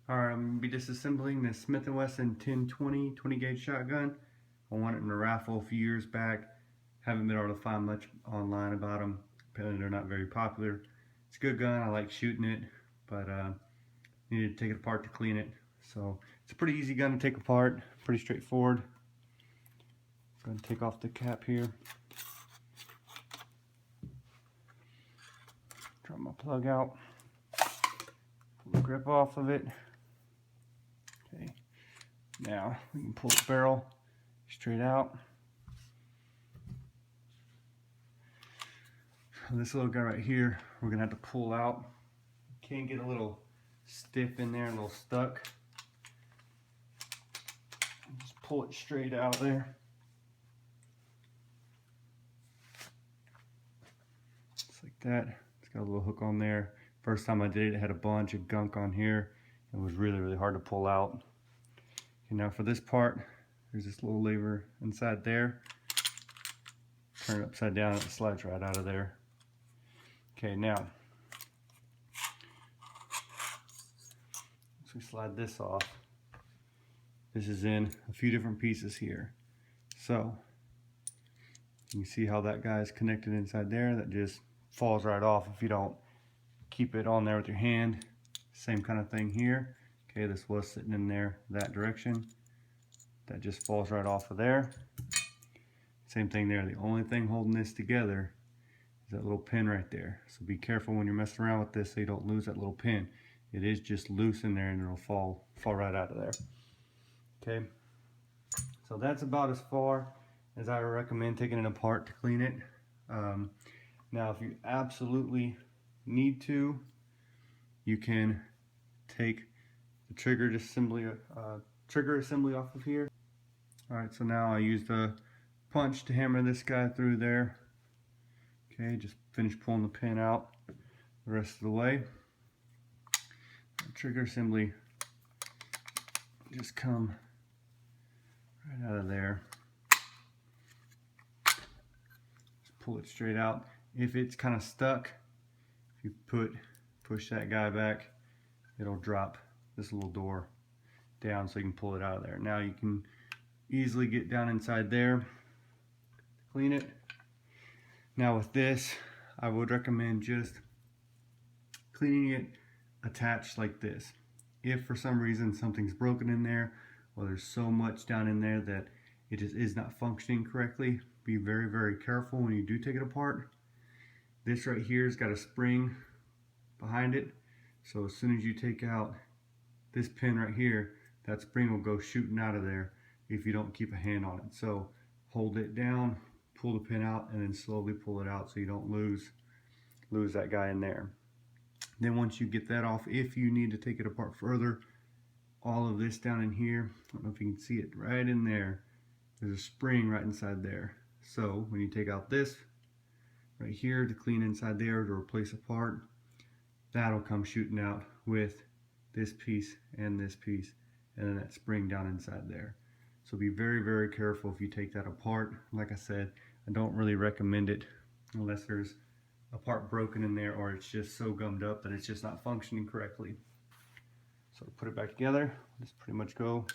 Alright, I'm going to be disassembling this Smith and Wesson 1020 20 gauge shotgun. I won it in a raffle a few years back. Haven't been able to find much online about them. Apparently they're not very popular. It's a good gun, I like shooting it, but needed to take it apart to clean it. So it's a pretty easy gun to take apart, pretty straightforward. I'm going to take off the cap here. Draw my plug out. Pull the grip off of it. Okay, now we can pull the barrel straight out. This little guy right here, we're gonna have to pull out. Can get a little stiff in there, a little stuck. Just pull it straight out of there. Just like that. It's got a little hook on there. First time I did it, it had a bunch of gunk on here. It was really hard to pull out. Okay, now for this part, there's this little lever inside there. Turn it upside down and it slides right out of there. Okay, now, once we slide this off, this is in a few different pieces here. So, you can see how that guy is connected inside there. That just falls right off if you don't keep it on there with your hand. Same kind of thing here. Okay, this was sitting in there that direction. That just falls right off of there. Same thing there. The only thing holding this together is that little pin right there. So be careful when you're messing around with this so you don't lose that little pin. It is just loose in there and it'll fall right out of there. Okay, so that's about as far as I recommend taking it apart to clean it. Now if you absolutely need to, you can take the trigger assembly off of here. Alright, so now I used a punch to hammer this guy through there. Okay, just finish pulling the pin out the rest of the way. The trigger assembly just come right out of there. Just pull it straight out. If it's kind of stuck, if you push that guy back, it'll drop this little door down so you can pull it out of there. Now you can easily get down inside there, clean it. Now with this, I would recommend just cleaning it attached like this. If for some reason something's broken in there, or there's so much down in there that it just is not functioning correctly, be very careful when you do take it apart. This right here has got a spring behind it, so as soon as you take out this pin right here, that spring will go shooting out of there if you don't keep a hand on it. So hold it down, pull the pin out, and then slowly pull it out so you don't lose that guy in there. Then once you get that off, if you need to take it apart further, all of this down in here, I don't know if you can see it right in there, there's a spring right inside there. So when you take out this right here to clean inside there to replace a part, that'll come shooting out with this piece and then that spring down inside there. So be very careful if you take that apart. Like I said, I don't really recommend it unless there's a part broken in there or it's just so gummed up that it's just not functioning correctly. So to put it back together, just pretty much go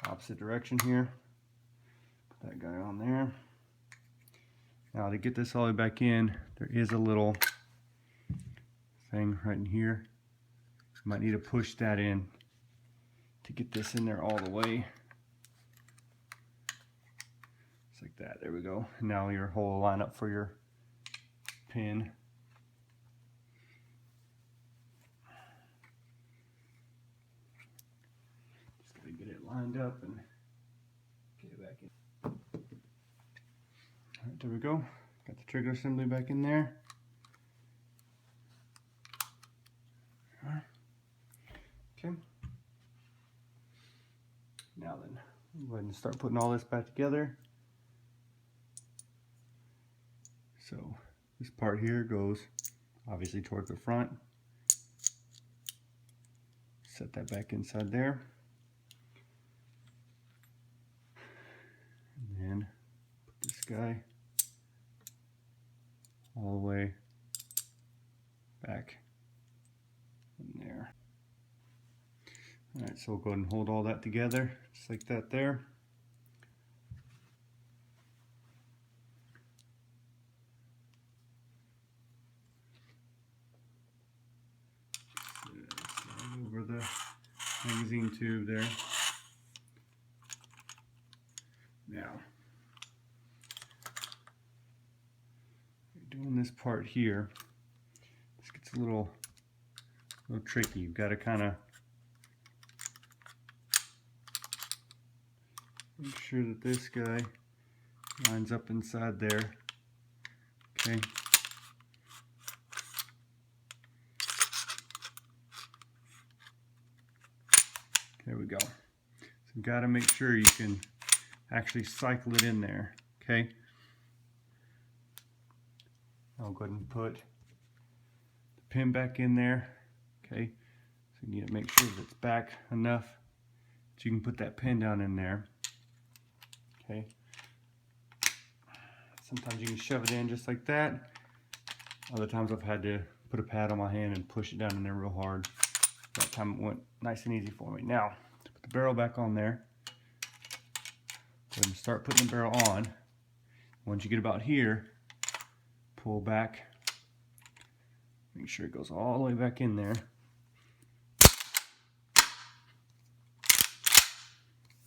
opposite direction here. Put that guy on there. Now to get this all the way back in, there is a little thing right in here. You might need to push that in to get this in there all the way. Just like that, there we go. Now your hole will line up for your pin. Just gotta get it lined up and get it back in. Alright, there we go. Got the trigger assembly back in there. Okay. Now then, go ahead and start putting all this back together. So this part here goes obviously towards the front. Set that back inside there. And then put this guy all the way back in there. Alright, so we'll go ahead and hold all that together, just like that there. Over the magazine tube there. Now, doing this part here, this gets a little tricky. You've got to kind of make sure that this guy lines up inside there. Okay. There we go. So you've got to make sure you can actually cycle it in there. Okay. I'll go ahead and put the pin back in there. Okay. So you need to make sure that it's back enough that you can put that pin down in there. Okay. Sometimes you can shove it in just like that. Other times I've had to put a pad on my hand and push it down in there real hard. That time it went nice and easy for me. Now, to put the barrel back on there, go ahead and start putting the barrel on. Once you get about here, pull back. Make sure it goes all the way back in there.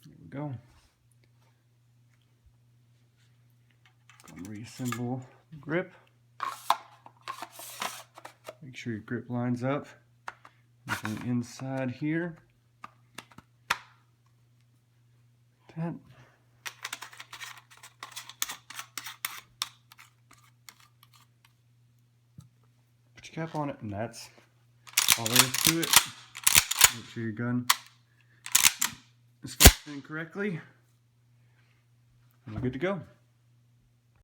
There we go. Go and reassemble the grip. Make sure your grip lines up. Look on the inside here. That. Put your cap on it, and that's all there is to it. Make sure your gun is functioning correctly, and we're good to go.